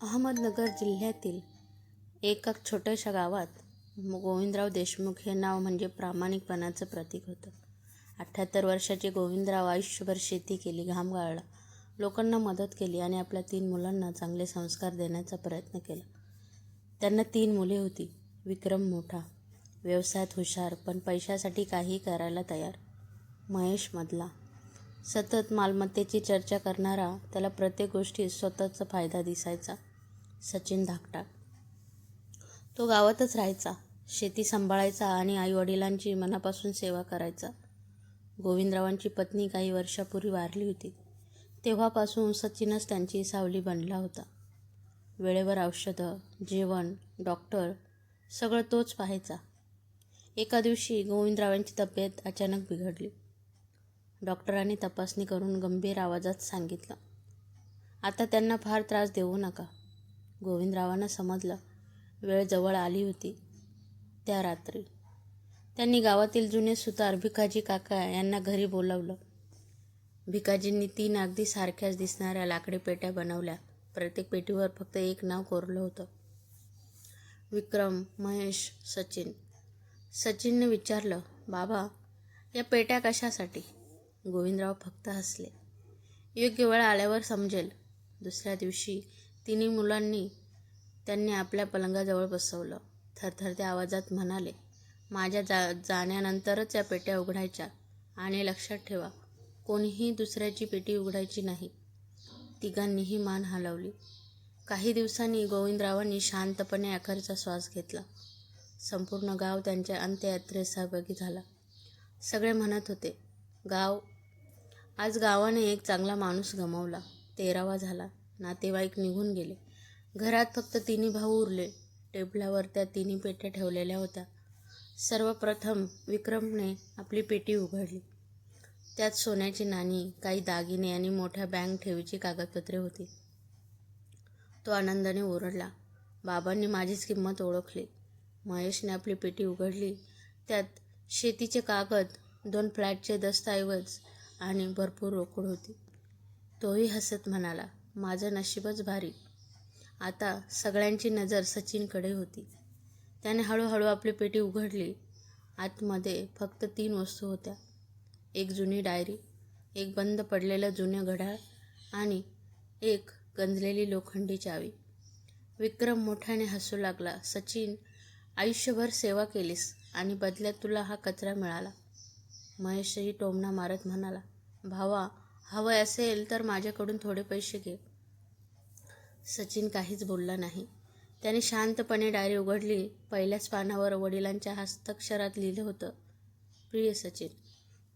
अहमदनगर जिल्ह्यातील एका छोट्याशा गावात गोविंदराव देशमुख हे नाव म्हणजे प्रामाणिकपणाचं प्रतीक होतं. 78 वर्षाचे गोविंदराव आयुष्यभर शेती केली, घाम गाळला, लोकांना मदत केली आणि आपल्या 3 मुलांना चांगले संस्कार देण्याचा प्रयत्न केला. त्यांना 3 मुले होती. विक्रम मोठा, व्यवसायात हुशार पण पैशासाठी काहीही करायला तयार. महेश मधला, सतत मालमत्तेची चर्चा करणारा, त्याला प्रत्येक गोष्टीत स्वतःचा फायदा दिसायचा. सचिन धाकटा, तो गावातच राहायचा, शेती सांभाळायचा आणि आईवडिलांची मनापासून सेवा करायचा. गोविंदरावांची पत्नी काही वर्षापूर्वी वारली होती. तेव्हापासून सचिनच त्यांची सावली बनला होता. वेळेवर औषधं, जेवण, डॉक्टर सगळं तोच पाहायचा. एका दिवशी गोविंदरावांची तब्येत अचानक बिघडली. डॉक्टरांनी तपासणी करून गंभीर आवाजात सांगितलं, आता त्यांना फार त्रास देऊ नका. गोविंदरावांना समजलं, वेळ जवळ आली होती. त्या रात्री त्यांनी गावातील जुने सुतार भिकाजी काका यांना घरी बोलावलं. भिकाजींनी 3 अगदी सारख्याच दिसणाऱ्या लाकडी पेट्या बनवल्या. प्रत्येक पेटीवर फक्त एक नाव कोरलं होतं, विक्रम, महेश, सचिन. सचिनने विचारलं, बाबा, या पेट्या कशासाठी? गोविंदराव फक्त हसले. योग्य वेळ आल्यावर समजेल. दुसऱ्या दिवशी 3 मुलांनी त्यांनी आपल्या पलंगाजवळ बसवलं. थरथरत्या आवाजात म्हणाले, माझ्या जाण्यानंतरच या पेट्या उघडायच्या आणि लक्षात ठेवा, कोणीही दुसऱ्याची पेटी उघडायची नाही. तिघांनीही मान हलवली. काही दिवसांनी गोविंदरावांनी शांतपणे अखेरचा श्वास घेतला. संपूर्ण गाव त्यांच्या अंत्ययात्रेत सहभागी झाला. सगळे म्हणत होते, आज गावाने एक चांगला माणूस गमावला. 13वा झाला. नातेवाईक निघून गेले. घरात फक्त 3 भाऊ उरले. टेबलावर त्या 3 पेट्या ठेवलेल्या होत्या. सर्वप्रथम विक्रमने आपली पेटी उघडली. त्यात सोन्याची नाणी, काही दागिने आणि मोठ्या बँक ठेवीची कागदपत्रे होती. तो आनंदाने ओरडला, बाबांनी माझीच किंमत ओळखली. महेशने आपली पेटी उघडली. त्यात शेतीचे कागद, 2 फ्लॅटचे दस्तऐवज आणि भरपूर रोकड होती. तोही हसत म्हणाला, माझं नशीबच भारी. आता सगळ्यांची नजर सचिनकडे होती. त्याने हळूहळू आपली पेटी उघडली. आतमध्ये फक्त 3 वस्तू होत्या. एक जुनी डायरी, एक बंद पडलेलं जुनं घड्याळ आणि एक गंजलेली लोखंडी चावी. विक्रम मोठ्याने हसू लागला, सचिन, आयुष्यभर सेवा केलीस आणि बदल्यात तुला हा कचरा मिळाला. महेशही टोमणा मारत म्हणाला, भावा, हवं असेल तर माझ्याकडून थोडे पैसे घे. सचिन काहीच बोलला नाही. त्याने शांतपणे डायरी उघडली. पहिल्याच पानावर वडिलांच्या हस्ताक्षरात लिहिलं होतं, प्रिय सचिन,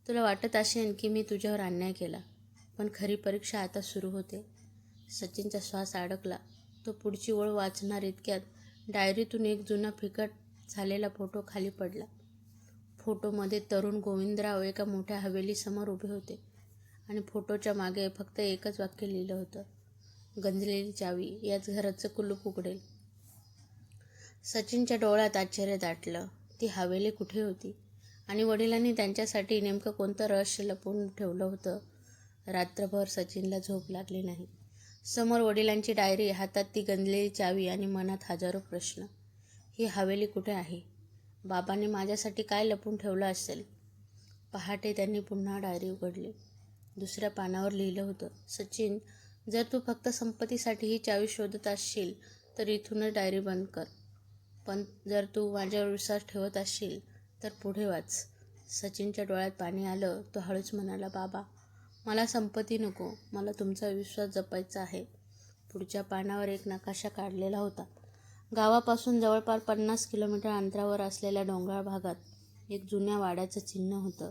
तुला वाटत असेल की मी तुझ्यावर अन्याय केला, पण खरी परीक्षा आता सुरू होते. सचिनचा श्वास अडकला. तो पुढची ओळ वाचणार इतक्यात डायरीतून एक जुना फिकट झालेला फोटो खाली पडला. फोटोमध्ये तरुण गोविंदराव एका मोठ्या हवेलीसमोर उभे होते आणि फोटोच्या मागे फक्त एकच वाक्य लिहिलं होतं, गंजलेली चावी याच घराचं कुलूप उघडेल. सचिनच्या डोळ्यात आश्चर्य दाटलं. ती हवेली कुठे होती आणि वडिलांनी त्यांच्यासाठी नेमकं कोणतं रहस्य लपवून ठेवलं होतं? रात्रभर सचिनला झोप लागली नाही. समोर वडिलांची डायरी, हातात ती गंजलेली चावी आणि मनात हजारो प्रश्न. ही हवेली कुठे आहे? बाबांनी माझ्यासाठी काय लपवून ठेवलं असेल? पहाटे त्यांनी पुन्हा डायरी उघडली. दुसऱ्या पानावर लिहिलं होतं, सचिन, जर तू फक्त संपत्तीसाठी ही चावी शोधत असशील तर इथूनच डायरी बंद कर. पण जर तू माझ्यावर विश्वास ठेवत असशील तर पुढे वाच. सचिनच्या डोळ्यात पाणी आलं. तो हळूच म्हणाला, बाबा, मला संपत्ती नको, मला तुमचा विश्वास जपायचा आहे. पुढच्या पानावर एक नकाशा काढलेला होता. गावापासून जवळपास 50 किलोमीटर अंतरावर असलेल्या डोंगराळ भागात एक जुन्या वाड्याचं चिन्ह होतं.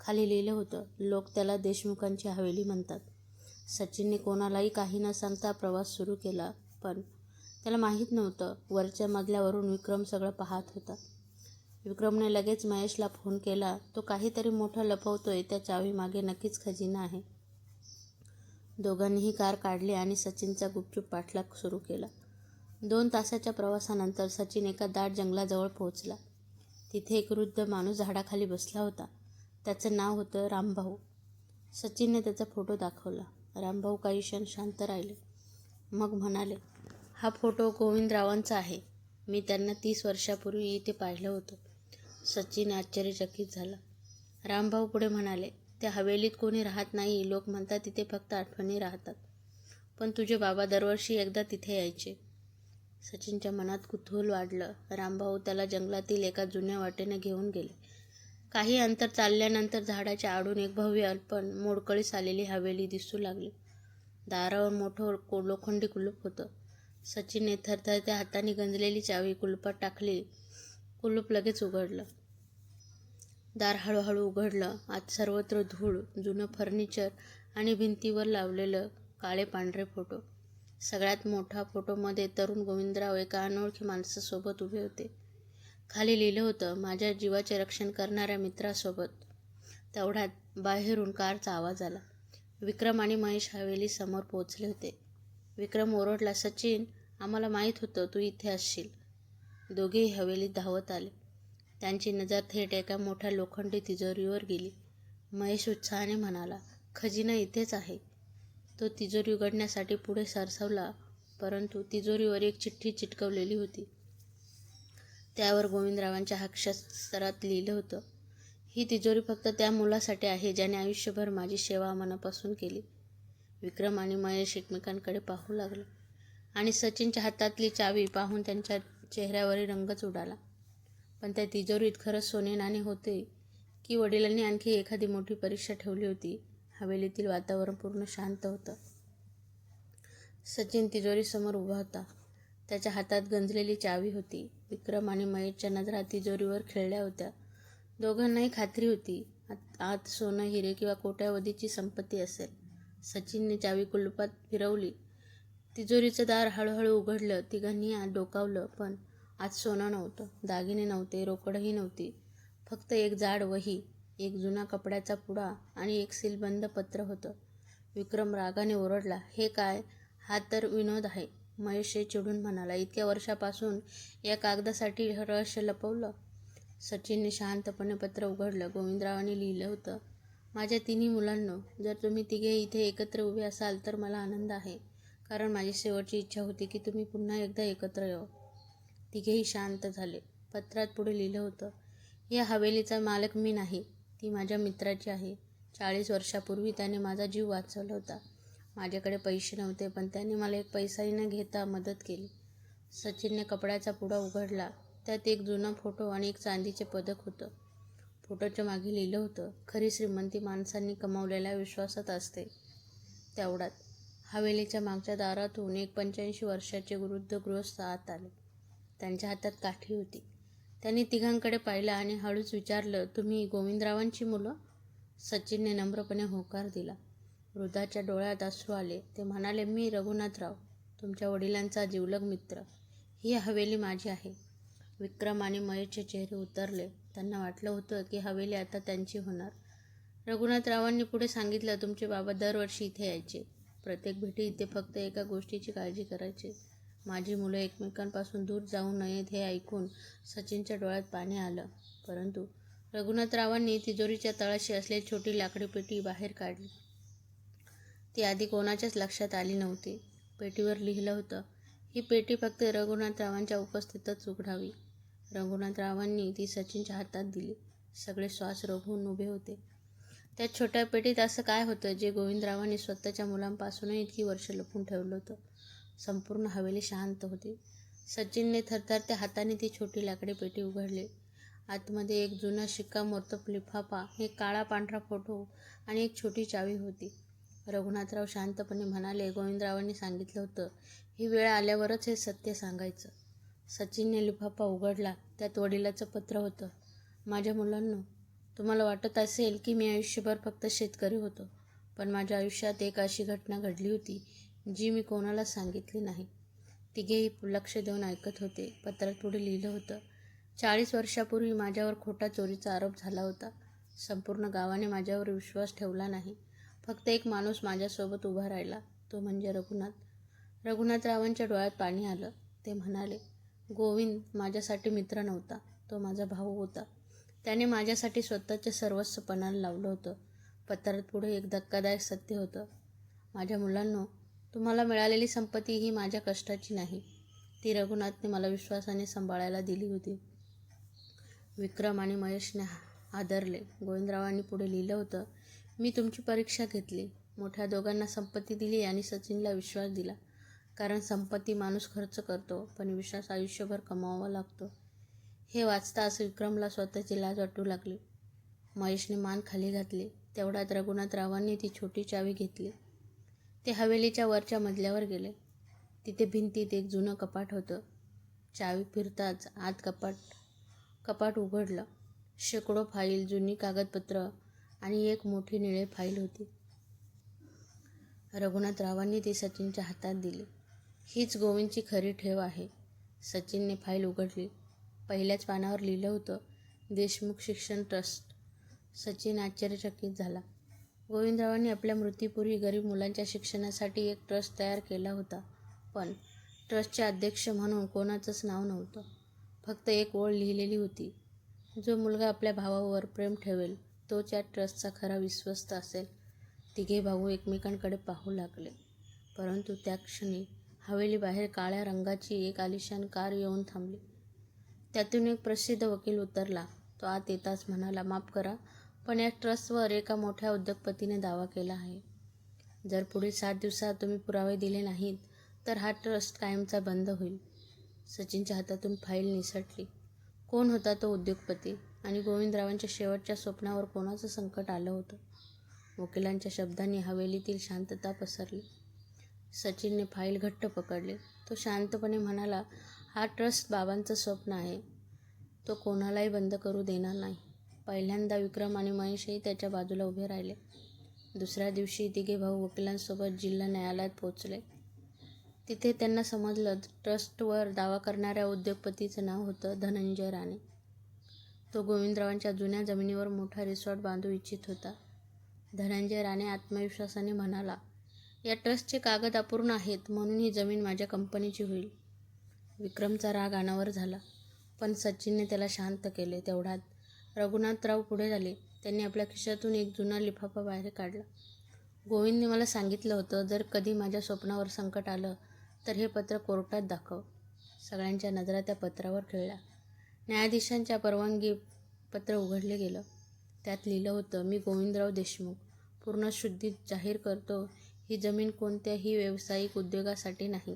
खाली लिहिलं होतं, लोक त्याला देशमुखांची हवेली म्हणतात. सचिनने कोणालाही काही न सांगता प्रवास सुरू केला. पण त्याला माहीत नव्हतं, वरच्या मजल्यावरून विक्रम सगळं पाहत होता. विक्रमने लगेच महेशला फोन केला. तो काहीतरी मोठं लपवतोय, त्या चावीमागे नक्कीच खजिना आहे. दोघांनीही कार काढली आणि सचिनचा गुपचूप पाठलाग सुरू केला. 2 तासाच्या प्रवासानंतर सचिन एका दाट जंगलाजवळ पोहोचला. तिथे एक वृद्ध माणूस झाडाखाली बसला होता. त्याचं नाव होतं रामभाऊ. सचिनने त्याचा फोटो दाखवला. रामभाऊ काही क्षण शांत राहिले. मग म्हणाले, हा फोटो गोविंदरावांचा आहे. मी त्यांना 30 वर्षापूर्वी इथे पाहिलं होतं. सचिन आश्चर्यचकित झाला. रामभाऊ पुढे म्हणाले, त्या हवेलीत कोणी राहत नाही. लोक म्हणतात तिथे फक्त आठवणी राहतात. पण तुझे बाबा दरवर्षी एकदा तिथे यायचे. सचिनच्या मनात कुतूहल वाढलं. रामभाऊ त्याला जंगलातील एका जुन्या वाटेने घेऊन गेले. काही अंतर चालल्यानंतर झाडाच्या आडून एक भव्य पण मोडकळीस आलेली हवेली दिसू लागली. दारावर मोठं लोखंडी कुलूप होतं. सचिनने थरथरत्या हाताने गंजलेली चावी कुलूपात टाकली. कुलूप लगेच उघडलं. दार हळूहळू उघडलं. आत सर्वत्र धूळ, जुनं फर्निचर आणि भिंतीवर लावलेलं काळे पांढरे फोटो. सगळ्यात मोठा फोटोमध्ये तरुण गोविंदराव एका अनोळखी माणसासोबत उभे होते. खाली लिहिलं होतं, माझ्या जीवाचे रक्षण करणाऱ्या मित्रासोबत. तेवढ्यात बाहेरून कारचा आवाज आला. विक्रम आणि महेश हवेली समोर पोहोचले होते. विक्रम ओरडला, सचिन, आम्हाला माहीत होतं तू इथे असशील. दोघेही हवेलीत धावत आले. त्यांची नजर थेट एका मोठ्या लोखंडी तिजोरीवर गेली. महेश उत्साहाने म्हणाला, खजिना इथेच आहे. तो तिजोरी उघडण्यासाठी पुढे सरसावला, परंतु तिजोरीवर एक चिठ्ठी चिटकवलेली होती. त्यावर गोविंदरावांच्या अक्षरात लिहिलं होतं, ही तिजोरी फक्त त्या मुलासाठी आहे ज्याने आयुष्यभर माझी सेवा मनापासून केली. विक्रम आणि महेश एकमेकांकडे पाहू लागले आणि सचिनच्या हातातली चावी पाहून त्यांच्या चेहऱ्यावरील रंगच उडाला. पण त्या तिजोरीत खरंच सोने नाणे होते की वडिलांनी आणखी एखादी मोठी परीक्षा ठेवली होती? हवेलीतील वातावरण पूर्ण शांत होतं. सचिन तिजोरीसमोर उभा होता. त्याच्या हातात गंजलेली चावी होती. विक्रम आणि महेशच्या नजरा तिजोरीवर खिळल्या होत्या. दोघांनाही खात्री होती, आत सोनं, हिरे किंवा कोट्यावधीची संपत्ती असेल. सचिनने चावी कुलूपात फिरवली. तिजोरीचं दार हळूहळू उघडलं. तिघांनी आत डोकावलं, पण आत सोनं नव्हतं, दागिने नव्हते, रोकडही नव्हती. फक्त एक जाड वही, एक जुना कपड्याचा पुडा आणि एक सीलबंद पत्र होतं. विक्रम रागाने ओरडला, हे काय? हा तर विनोद आहे. महेश चिडून म्हणाला, इतक्या वर्षापासून या कागदासाठी रहस्य लपवलं. सचिनने शांतपणे पत्र उघडलं. गोविंदरावांनी लिहिलं होतं, माझ्या तिन्ही मुलांनो, जर तुम्ही तिघे इथे एकत्र उभे असाल तर मला आनंद आहे, कारण माझी शेवटची इच्छा होती की तुम्ही पुन्हा एकदा एकत्र यावं. तिघेही शांत झाले. पत्रात पुढे लिहिलं होतं, या हवेलीचा मालक मी नाही, ती माझ्या मित्राची आहे. 40 वर्षापूर्वी त्याने माझा जीव वाचवला होता. माझ्याकडे पैसे नव्हते, पण त्याने मला एक पैसाही न घेता मदत केली. सचिनने कपड्याचा पुडा उघडला. त्यात एक जुना फोटो आणि एक चांदीचे पदक होतं. फोटोच्या मागे लिहिलं होतं, खरी श्रीमंती माणसांनी कमावलेल्या विश्वासात असते. तेवढ्यात हवेलीच्या मागच्या दारातून एक 85 वर्षाचे वृद्ध गृहस्थ आत आले. त्यांच्या हातात काठी होती. त्यांनी तिघांकडे पाहिलं आणि हळूच विचारलं, तुम्ही गोविंदरावांची मुलं? सचिनने नम्रपणे होकार दिला. वृद्धाच्या डोळ्यात अश्रू आले. ते म्हणाले, मी रघुनाथराव, तुमच्या वडिलांचा जिवलग मित्र. ही हवेली माझी आहे. विक्रम आणि महेशचे चेहरे उतरले. त्यांना वाटलं होतं की हवेली आता त्यांची होणार. रघुनाथरावांनी पुढे सांगितलं, तुमचे बाबा दरवर्षी इथे यायचे. प्रत्येक भेटी इथे फक्त एका गोष्टीची काळजी करायचे, माझी मुलं एकमेकांपासून दूर जाऊ नयेत. हे ऐकून सचिनच्या डोळ्यात पाणी आलं. परंतु रघुनाथरावांनी तिजोरीच्या तळाशी असलेली छोटी लाकडी पेटी बाहेर काढली. ती आधी कोणाच्याच लक्षात आली नव्हती. पेटीवर लिहिलं होतं, ही पेटी फक्त रघुनाथरावांच्या उपस्थितीतच उघडावी. रघुनाथरावांनी ती सचिनच्या हातात दिली. सगळे श्वास रोखून उभे होते. त्या छोट्या पेटीत असं काय होतं जे गोविंदरावांनी स्वतःच्या मुलांपासूनही इतकी वर्ष लपवून ठेवलं होतं? संपूर्ण हवेली शांत होती. सचिनने थरथरत्या हाताने ती छोटी लाकडी पेटी उघडली. आतमध्ये एक जुना शिक्कामोर्तब लिफाफा, एक काळा पांढरा फोटो आणि एक छोटी चावी होती. रघुनाथराव शांतपणे म्हणाले, गोविंदरावांनी सांगितलं होतं, ही वेळ आल्यावरच हे सत्य सांगायचं. सचिनने लिफाफा उघडला. त्यात वडिलाचं पत्र होतं, माझ्या मुलांनो, तुम्हाला वाटत असेल की मी आयुष्यभर फक्त शेतकरी होतो, पण माझ्या आयुष्यात एक अशी घटना घडली होती जी मी कोणाला सांगितली नाही. तिघेही लक्ष देऊन ऐकत होते. पत्रात पुढे लिहिलं होतं, 40 वर्षापूर्वी माझ्यावर खोटा चोरीचा आरोप झाला होता. संपूर्ण गावाने माझ्यावर विश्वास ठेवला नाही. फक्त एक माणूस माझ्यासोबत उभा राहिला, तो म्हणजे रघुनाथ. रघुनाथरावांच्या डोळ्यात पाणी आलं. ते म्हणाले, गोविंद माझ्यासाठी मित्र नव्हता, तो माझा भाऊ होता. त्याने माझ्यासाठी स्वतःचे सर्वस्व पणाला लावलं होतं. पत्रात पुढे एक धक्कादायक सत्य होतं, माझ्या मुलांनो, तुम्हाला मिळालेली संपत्ती ही माझ्या कष्टाची नाही, ती रघुनाथने मला विश्वासाने सांभाळायला दिली होती. विक्रम आणि महेशने आदरले. गोविंदरावांनी पुढे लिहिलं होतं, मी तुमची परीक्षा घेतली. मोठ्या दोघांना संपत्ती दिली आणि सचिनला विश्वास दिला. कारण संपत्ती माणूस खर्च करतो, पण विश्वास आयुष्यभर कमावावा लागतो. हे वाचताच विक्रमला स्वतःची लाज वाटू लागली. महेशने मान खाली घातली. तेवढ्यात रघुनाथरावांनी ती छोटी चावी घेतली. ते हवेलीच्या वरच्या मजल्यावर गेले. तिथे भिंतीत एक जुनं कपाट होतं. चावी फिरताच आत कपाट उघडलं. शेकडो फाईल, जुनी कागदपत्र आणि एक मोठी निळी फाईल होती. रघुनाथरावांनी ती सचिनच्या हातात दिली. हीच गोविंदची खरी ठेव आहे. सचिनने फाईल उघडली. पहिल्याच पानावर लिहिलं होतं, देशमुख शिक्षण ट्रस्ट. सचिन आश्चर्यचकित झाला. गोविंदरावांनी आपल्या मृत्यूपूर्वी गरीब मुलांच्या शिक्षणासाठी एक ट्रस्ट तयार केला होता. पण ट्रस्टचे अध्यक्ष म्हणून कोणाचंच नाव नव्हतं. फक्त एक ओळ लिहिलेली होती, जो मुलगा आपल्या भावावर प्रेम ठेवेल तोच या ट्रस्टचा खरा विश्वस्त असेल. तिघे भाऊ एकमेकांकडे पाहू लागले. परंतु त्या क्षणी हवेलीबाहेर काळ्या रंगाची एक आलिशान कार येऊन थांबली. त्यातून एक प्रसिद्ध वकील उतरला. तो आत येताच म्हणाला, माफ करा, पण या ट्रस्टवर एका मोठ्या उद्योगपतीने दावा केला आहे. जर पुढील 7 दिवसात तुम्ही पुरावे दिले नाहीत तर हा ट्रस्ट कायमचा बंद होईल. सचिनच्या हातातून फाईल निसटली. कोण होता तो उद्योगपती आणि गोविंदरावांच्या शेवटच्या स्वप्नावर कोणाचं संकट आलं होतं? वकिलांच्या शब्दांनी हवेलीतील शांतता पसरली. सचिनने फाईल घट्ट पकडली. तो शांतपणे म्हणाला, हा ट्रस्ट बाबांचं स्वप्न आहे. तो कोणालाही बंद करू देणार नाही. पहिल्यांदा विक्रम आणि महेशही त्याच्या बाजूला उभे राहिले. दुसऱ्या दिवशी तिघे भाऊ वकिलांसोबत जिल्हा न्यायालयात पोहोचले. तिथे त्यांना समजलं, ट्रस्टवर दावा करणाऱ्या उद्योगपतीचं नाव होतं धनंजय राणे. तो गोविंदरावांच्या जुन्या जमिनीवर मोठा रिसॉर्ट बांधू इच्छित होता. धनंजय राणे आत्मविश्वासाने म्हणाला, या ट्रस्टचे कागद अपूर्ण आहेत, म्हणून ही जमीन माझ्या कंपनीची होईल. विक्रमचा राग अनावर झाला, पण सचिनने त्याला शांत केले. तेवढ्यात रघुनाथराव पुढे झाले. त्यांनी आपल्या खिशातून एक जुना लिफाफा बाहेर काढला. गोविंदने मला सांगितलं होतं, जर कधी माझ्या स्वप्नावर संकट आलं तर हे पत्र कोर्टात दाखव. सगळ्यांच्या नजरा त्या पत्रावर खिळल्या. न्यायाधीशांच्या परवानगी पत्र उघडले गेलं. त्यात लिहिलं होतं, मी गोविंदराव देशमुख पूर्ण शुद्धीत जाहीर करतो, ही जमीन कोणत्याही व्यावसायिक उद्योगासाठी नाही.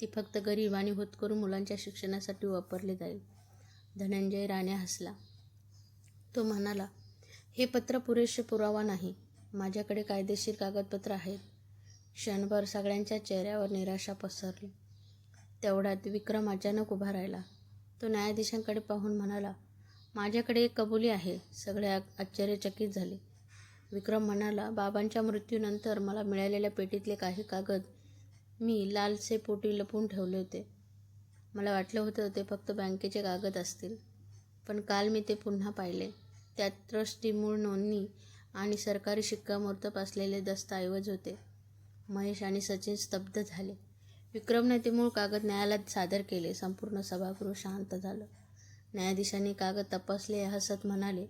ती फक्त गरीब आणि होतकरू मुलांच्या शिक्षणासाठी वापरली जाईल. धनंजय राणे हसला. तो म्हणाला, हे पत्र पुरेसे पुरावा नाही. माझ्याकडे कायदेशीर कागदपत्र आहेत. क्षणभर सगळ्यांच्या चेहऱ्यावर निराशा पसरली. तेवढ्यात विक्रम अचानक उभा राहिला. तो न्यायाधीशांकडे पाहून म्हणाला, माझ्याकडे एक कबुली आहे. सगळे आश्चर्यचकित झाले. विक्रम म्हणाला, बाबांच्या मृत्यूनंतर मला मिळालेल्या पेटीतले काही कागद मी लालसेपोटी लपवून ठेवले होते. मला वाटलं होतं ते फक्त बँकेचे कागद असतील, पण काल मी ते पुन्हा पाहिले. त्यात ट्रस्टची मूळ नोंदणी आणि सरकारी शिक्कामोर्तब असलेले दस्तऐवज होते. महेश आणि सचिन स्तब्ध झाले. विक्रमने ते मूळ कागद न्यायालयात सादर केले. संपूर्ण सभागृह शांत झालं. न्यायाधीशांनी कागद तपासले, हसत म्हणाले,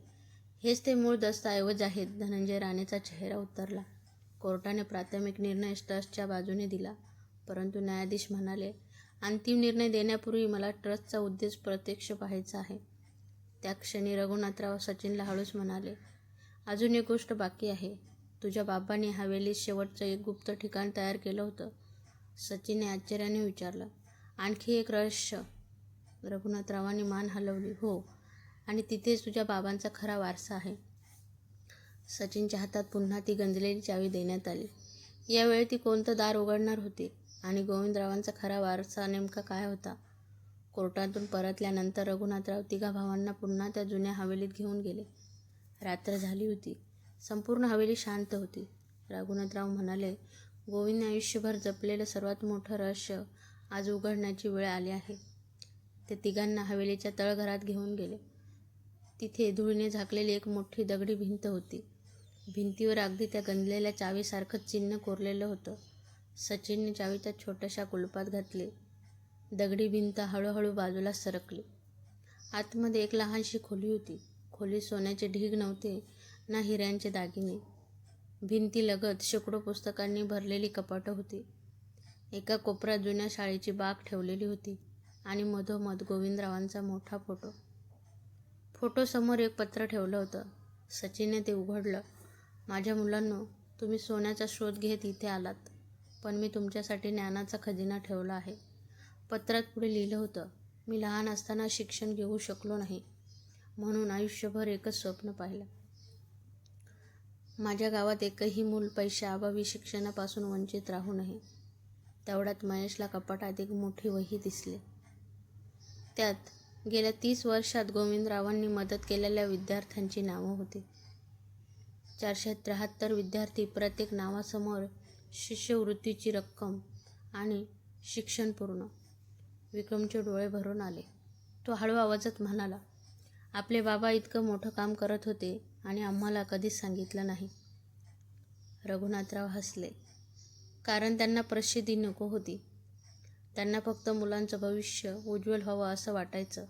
हेच ते मूळ दस्तऐवज आहेत. धनंजय राणेचा चेहरा उतरला. कोर्टाने प्राथमिक निर्णय ट्रस्टच्या बाजूने दिला, परंतु न्यायाधीश म्हणाले, अंतिम निर्णय देण्यापूर्वी मला ट्रस्टचा उद्देश प्रत्यक्ष पाहायचा आहे. त्या क्षणी रघुनाथराव सचिनला हळूच म्हणाले, अजून एक गोष्ट बाकी आहे. तुझ्या बाबांनी हवेलीत शेवटचं एक गुप्त ठिकाण तयार केलं होतं. सचिनने आश्चर्याने विचारलं, आणखी एक रहस्य? रघुनाथरावांनी मान हलवली. हो, आणि तिथेच तुझ्या बाबांचा खरा वारसा आहे. सचिनच्या हातात पुन्हा ती गंजलेली चावी देण्यात आली. यावेळी ती कोणतं दार उघडणार होती आणि गोविंदरावांचा खरा वारसा नेमका काय होता? कोर्टातून परतल्यानंतर रघुनाथराव तिघा भावांना पुन्हा त्या जुन्या हवेलीत घेऊन गेले. रात्र झाली होती. संपूर्ण हवेली शांत होती. रघुनाथराव म्हणाले, गोविंदने आयुष्यभर जपलेलं सर्वात मोठं रहस्य आज उघडण्याची वेळ आली आहे. ते तिघांना हवेलीच्या तळघरात घेऊन गेले. तिथे धुळीने झाकलेली एक मोठी दगडी भिंत होती. भिंतीवर अगदी त्या गंजलेल्या चावीसारखं चिन्ह कोरलेलं होतं. सचिनने चावी त्या छोट्याशा कुलपात घातली. दगडी भिंत हळूहळू बाजूला सरकली. आतमध्ये एक लहानशी खोली होती. खोलीत सोन्याचे ढीग नव्हते, ना हिऱ्यांचे दागिने. भिंतीलगत शेकडो पुस्तकांनी भरलेली कपाटं होती. एका कोपऱ्यात जुन्या शाळेची बाग ठेवलेली होती. आणि मधोमध गोविंदरावांचा मोठा फोटो समोर एक पत्र ठेवलं होतं. सचिनने ते उघडलं. माझ्या मुलांनो, तुम्ही सोन्याचा शोध घेत इथे आलात, पण मी तुमच्यासाठी ज्ञानाचा खजिना ठेवला आहे. पत्रात पुढे लिहिलं होतं, मी लहान असताना शिक्षण घेऊ शकलो नाही, म्हणून आयुष्यभर एकच स्वप्न पाहिलं. माझ्या गावात एकही मूल पैशाअभावी शिक्षणापासून वंचित राहू नये. तेवढ्यात महेशला कपाटात एक मोठी वही दिसली. त्यात गेल्या 30 वर्षात गोविंदरावांनी मदत केलेल्या विद्यार्थ्यांची नावं होती. 473 विद्यार्थी, प्रत्येक नावासमोर शिष्यवृत्तीची रक्कम आणि शिक्षण पूर्ण. विक्रमचे डोळे भरून आले. तो हळू आवाजात म्हणाला, आपले बाबा इतकं मोठं काम करत होते आणि आम्हाला कधीच सांगितलं नाही. रघुनाथराव हसले, कारण त्यांना प्रसिद्धी नको होती. त्यांना फक्त मुलांचं भविष्य उज्ज्वल व्हावं असं वाटायचं.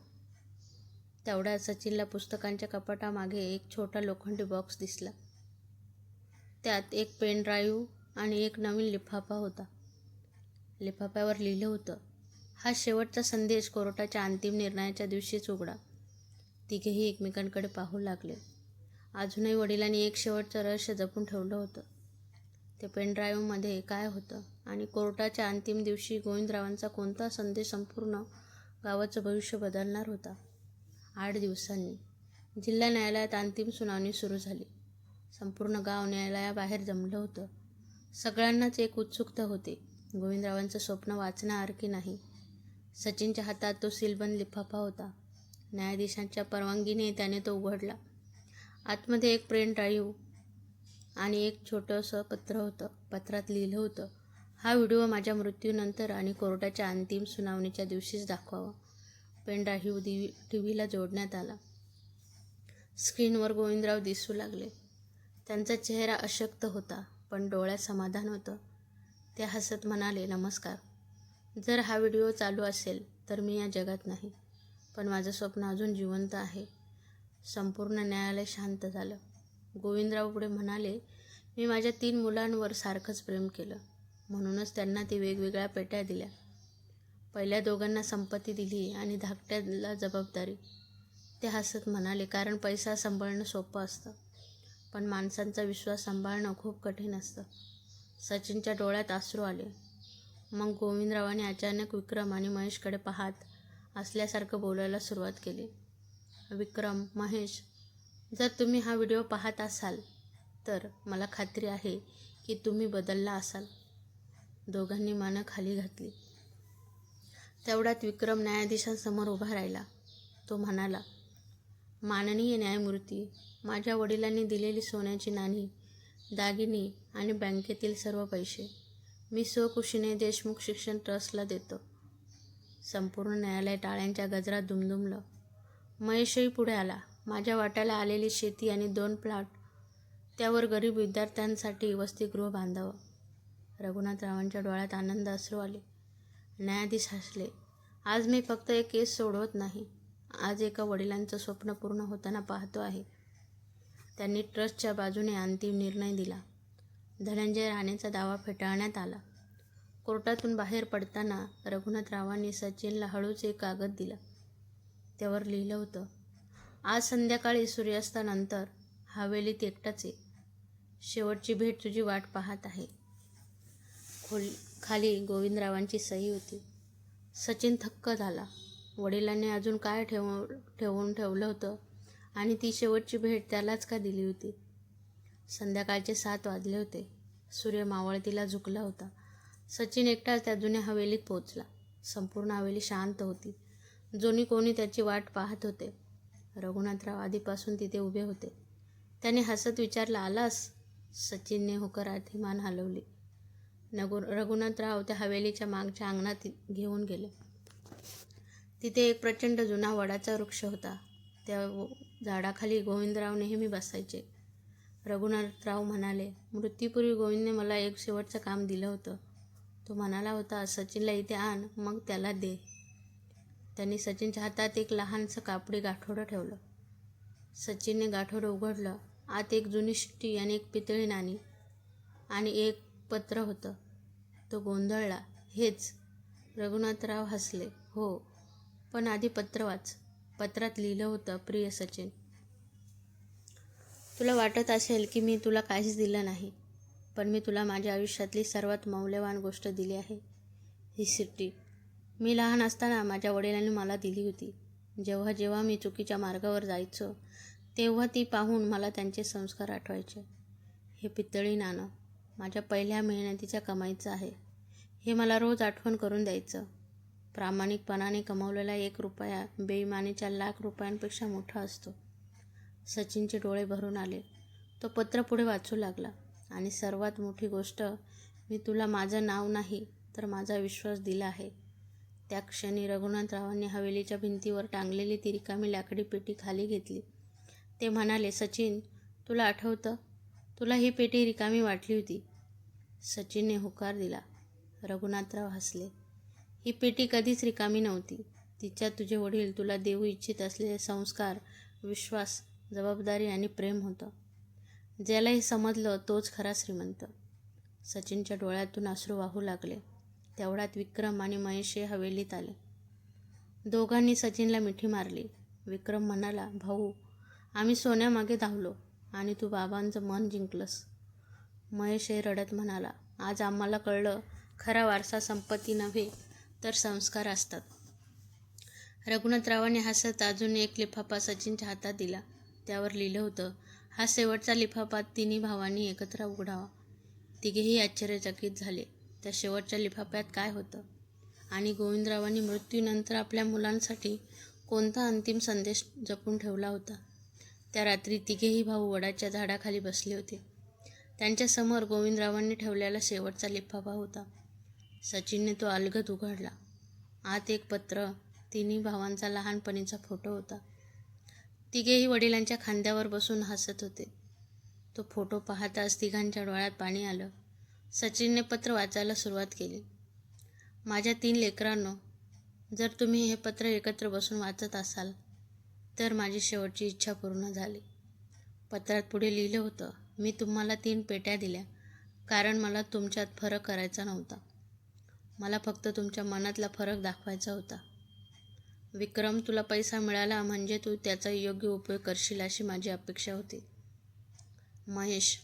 तेवढ्यात सचिनला पुस्तकांच्या कपाटामागे एक छोटा लोखंडी बॉक्स दिसला. त्यात एक पेन ड्राईव्ह आणि एक नवीन लिफाफा होता. लिफाफ्यावर लिहिलं होतं, हा शेवटचा संदेश कोर्टाच्या अंतिम निर्णयाच्या दिवशीच उघडा. तिघेही एकमेकांकडे पाहू लागले. अजूनही वडिलांनी एक शेवटचं रहस्य जपून ठेवलं होतं. ते पेनड्राईव्हमध्ये काय होतं आणि कोर्टाच्या अंतिम दिवशी गोविंदरावांचा कोणता संदेश संपूर्ण गावाचं भविष्य बदलणार होता. 8 दिवसांनी जिल्हा न्यायालयात अंतिम सुनावणी सुरू झाली. संपूर्ण गाव न्यायालयाबाहेर जमलं होतं. सगळ्यांनाच एक उत्सुकता होती, गोविंदरावांचं स्वप्न वाचणार की नाही. सचिनच्या हातात तो सीलबंद लिफाफा होता. न्यायाधीशांच्या परवानगीने त्याने तो उघडला. आतमध्ये एक पेन ड्राईव्ह आणि एक छोटंसं पत्र होतं. पत्रात लिहिलं होतं, हा व्हिडिओ माझ्या मृत्यूनंतर आणि कोर्टाच्या अंतिम सुनावणीच्या दिवशीच दाखवावा. पेन ड्राईव्ह टीव्हीला जोडण्यात आला. स्क्रीनवर गोविंदराव दिसू लागले. त्यांचा चेहरा अशक्त होता, पण डोळ्यात समाधान होतं. ते हसत म्हणाले, नमस्कार. जर हा व्हिडिओ चालू असेल तर मी या जगात नाही, पण माझं स्वप्न अजून जिवंत आहे. संपूर्ण न्यायालय शांत झालं. गोविंदराव पुढे म्हणाले, मी माझ्या 3 मुलांवर सारखंच प्रेम केलं, म्हणूनच त्यांना ती वेगवेगळ्या पेट्या दिल्या. पहिल्या दोघांना संपत्ती दिली आणि धाकट्याला जबाबदारी. ते हसत म्हणाले, कारण पैसा सांभाळणं सोपं असतं, पण माणसांचा विश्वास सांभाळणं खूप कठीण असतं. सचिनच्या डोळ्यात अश्रू आले. मग गोविंदरावांनी अचानक विक्रम आणि महेशकडे पाहत असल्यासारखं बोलायला सुरुवात केली. विक्रम, महेश, जर तुम्ही हा व्हिडिओ पाहत असाल तर मला खात्री आहे की तुम्ही बदलला असाल. दोघांनी मानं खाली घातली. तेवढ्यात विक्रम न्यायाधीशांसमोर उभा राहिला. तो म्हणाला, माननीय न्यायमूर्ती, माझ्या वडिलांनी दिलेली सोन्याची नाणी, दागिने आणि बँकेतील सर्व पैसे मी स्वखुशीने देशमुख शिक्षण ट्रस्टला देतो. संपूर्ण न्यायालय टाळ्यांच्या गजरात दुमदुमलं. महेशही पुढे आला. माझ्या वाट्याला आलेली शेती आणि 2 प्लॉट, त्यावर गरीब विद्यार्थ्यांसाठी वसतिगृह बांधावं. रघुनाथरावांच्या डोळ्यात आनंद अश्रू आले. न्यायाधीश हसले, आज मी फक्त एक केस सोडवत नाही, आज एका वडिलांचं स्वप्न पूर्ण होताना पाहतो आहे. त्यांनी ट्रस्टच्या बाजूने अंतिम निर्णय दिला. धनंजय राणेचा दावा फेटाळण्यात आला. कोर्टातून बाहेर पडताना रघुनाथरावांनी सचिनला हळूच एक कागद दिला. त्यावर लिहिलं होतं, आज संध्याकाळी सूर्यास्तानंतर हवेलीत एकटाच ये. शेवटची भेट तुझी वाट पाहत आहे. खाली गोविंदरावांची सही होती. सचिन थक्क झाला. वडिलांनी अजून काय ठेवून ठेवलं होतं आणि ती शेवटची भेट त्यालाच का दिली होती. संध्याकाळचे 7 वाजले होते. सूर्य मावळतीला झुकला होता. सचिन एकटाच त्या जुन्या हवेलीत पोहोचला. संपूर्ण हवेली शांत होती. जोनी कोणी त्याची वाट पाहत होते. रघुनाथराव आधीपासून तिथे उभे होते. त्याने हसत विचारलं, आलास? सचिनने होकारार्थी मान हलवली. रघुनाथराव त्या हवेलीच्या मागच्या अंगणात घेऊन गेले. तिथे एक प्रचंड जुना वडाचा वृक्ष होता. त्या झाडाखाली गोविंदराव नेहमी बसायचे. रघुनाथराव म्हणाले, मृत्यूपूर्वी गोविंदने मला एक शेवटचं काम दिलं होतं. तो म्हणाला होता, सचिनला इथे आण, मग त्याला दे. त्यांनी सचिनच्या हातात एक लहानसं कापडी गाठोडं ठेवलं. सचिनने गाठोडं उघडलं. आत एक जुनी शिट्टी आणि एक पितळी नाणी आणि एक पत्र होतं. तो गोंधळला. हेच? रघुनाथराव हसले. हो, पण आधी पत्र वाच. पत्रात लिहिलं होतं, प्रिय सचिन, तुला वाटत असेल की मी तुला काहीच दिलं नाही, पण मी तुला माझ्या आयुष्यातली सर्वात मौल्यवान गोष्ट दिली आहे. ही चिठ्ठी मी लहान असताना माझ्या वडिलांनी मला दिली होती. जेव्हा जेव्हा मी चुकीच्या मार्गावर जायचो तेव्हा ती पाहून मला त्यांचे संस्कार आठवायचे. हे पितळी नाणं माझ्या पहिल्या मेहनतीच्या कमाईचं आहे. हे मला रोज आठवण करून द्यायचं. प्रामाणिकपणाने कमावलेला 1 रुपया बेईमानीच्या लाख रुपयांपेक्षा मोठा असतो. सचिनचे डोळे भरून आले. तो पत्र पुढे वाचू लागला. आणि सर्वात मोठी गोष्ट, मी तुला माझं नाव नाही तर माझा विश्वास दिला आहे. त्या क्षणी रघुनाथरावांनी हवेलीच्या भिंतीवर टांगलेली ती रिकामी लाकडी पेटी खाली घेतली. ते म्हणाले, सचिन, तुला आठवतं, तुला ही पेटी रिकामी वाटली होती. सचिनने होकार दिला. रघुनाथराव हसले. ही पेटी कधीच रिकामी नव्हती. तिच्यात तुझे वडील तुला देऊ इच्छित असलेले संस्कार, विश्वास, जबाबदारी आणि प्रेम होतं. ज्याला हे समजलं तोच खरा श्रीमंत. सचिनच्या डोळ्यातून अश्रू वाहू लागले. तेवढ्यात विक्रम आणि महेश हे हवेलीत आले. दोघांनी सचिनला मिठी मारली. विक्रम म्हणाला, भाऊ, आम्ही सोन्यामागे धावलो आणि तू बाबांचं मन जिंकलंस. महेश हे रडत म्हणाला, आज आम्हाला कळलं, खरा वारसा संपत्ती नव्हे तर संस्कार असतात. रघुनाथरावांनी हसत अजून एक लिफाफा सचिनच्या हातात दिला. त्यावर लिहिलं होतं, हा शेवटचा लिफाफा तिन्ही भावांनी एकत्र उघडावा. तिघेही आश्चर्यचकित झाले. त्या शेवटच्या लिफाफ्यात काय होतं आणि गोविंदरावांनी मृत्यूनंतर आपल्या मुलांसाठी कोणता अंतिम संदेश जपून ठेवला होता. त्या रात्री तिघेही भाऊ वडाच्या झाडाखाली बसले होते. त्यांच्यासमोर गोविंदरावांनी ठेवलेला शेवटचा लिफाफा होता. सचिनने तो अलगद उघडला. आत एक पत्र, तिन्ही भावांचा लहानपणीचा फोटो होता. तिघेही वडिलांच्या खांद्यावर बसून हसत होते. तो फोटो पाहताच तिघांच्या डोळ्यात पाणी आलं. सचिनने पत्र वाचायला सुरुवात केली. माझ्या 3 लेकरांनो, जर तुम्ही हे पत्र एकत्र बसून वाचत असाल तर माझी शेवटची इच्छा पूर्ण झाली. पत्रात पुढे लिहिलं होतं, मी तुम्हाला 3 पेट्या दिल्या कारण मला तुमच्यात फरक करायचा नव्हता. मला फक्त तुमच्या मनातला फरक दाखवायचा होता. विक्रम, तुला पैसा मिळाला म्हणजे तू त्याचा योग्य उपयोग करशील अशी माझी अपेक्षा होती. महेश,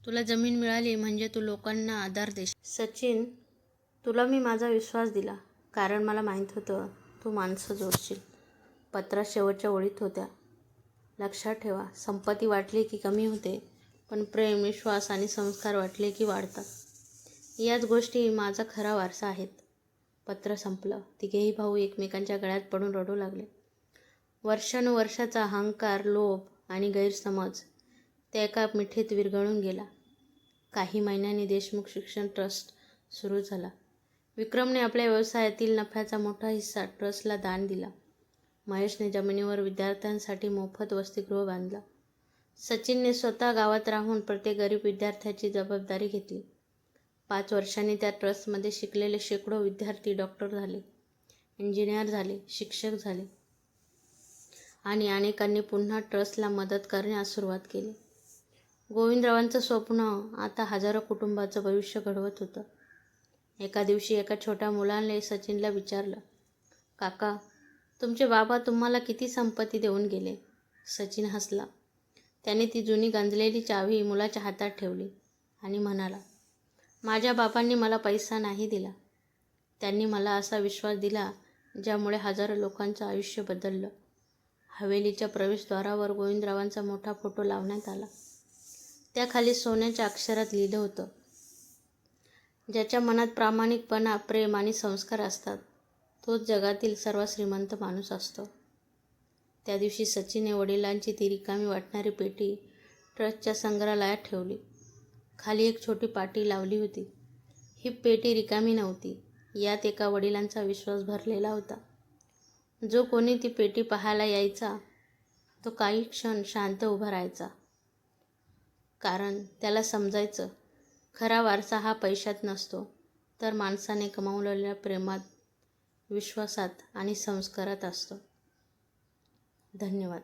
तुला जमीन मिळाली म्हणजे तू लोकांना आधार देशील. सचिन, तुला मी माझा विश्वास दिला कारण मला माहीत होतं तू माणसं जोडशील. पत्रात शेवटच्या ओळीत होत्या, लक्षात ठेवा, संपत्ती वाटली की कमी होते, पण प्रेम, विश्वास आणि संस्कार वाटले की वाढतात. याच गोष्टी माझा खरा वारसा आहेत. पत्र संपलं. तिघेही भाऊ एकमेकांच्या गळ्यात पडून रडू लागले. वर्षानुवर्षाचा अहंकार, लोभ आणि गैरसमज त्या एका मिठीत विरघळून गेला. काही महिन्यांनी देशमुख शिक्षण ट्रस्ट सुरू झाला. विक्रमने आपल्या व्यवसायातील नफ्याचा मोठा हिस्सा ट्रस्टला दान दिला. महेशने जमिनीवर विद्यार्थ्यांसाठी मोफत वसतिगृह बांधलं. सचिनने स्वतः गावात राहून प्रत्येक गरीब विद्यार्थ्याची जबाबदारी घेतली. 5 वर्षांनी त्या ट्रस्टमध्ये शिकलेले शेकडो विद्यार्थी डॉक्टर झाले, इंजिनियर झाले, शिक्षक झाले आणि अनेकांनी पुन्हा ट्रस्टला मदत करण्यास सुरुवात केली. गोविंदरावांचं स्वप्न आता हजारो कुटुंबाचं भविष्य घडवत होतं. एका दिवशी एका छोट्या मुलाने सचिनला विचारलं, काका, तुमचे बाबा तुम्हाला किती संपत्ती देऊन गेले? सचिन हसला. त्याने ती जुनी गांजलेली चावी मुलाच्या हातात ठेवली आणि म्हणाला, माझ्या बाबांनी मला पैसा नाही दिला. त्यांनी मला असा विश्वास दिला ज्यामुळे हजारो लोकांचं आयुष्य बदललं. हवेलीच्या प्रवेशद्वारावर गोविंदरावांचा मोठा फोटो लावण्यात आला. त्याखाली सोन्याच्या अक्षरात लिहिलं होतं, ज्याच्या मनात प्रामाणिकपणा, प्रेम आणि संस्कार असतात तोच जगातील सर्वात श्रीमंत माणूस असतो. त्या दिवशी सचिनने वडिलांची ती रिकामी वाटणारी पेटी ट्रस्टच्या संग्रहालयात ठेवली. खाली एक छोटी पाटी लावली होती. ही पेटी रिकामी नव्हती. यात एका वडिलांचा विश्वास भरलेला होता. जो कोणी ती पेटी पाहायला यायचा तो काही क्षण शांत उभा राहायचा, कारण त्याला समजायचं, खरा वारसा हा पैशात नसतो तर माणसाने कमावलेल्या प्रेमात, विश्वासात आणि संस्कारात असतो. धन्यवाद.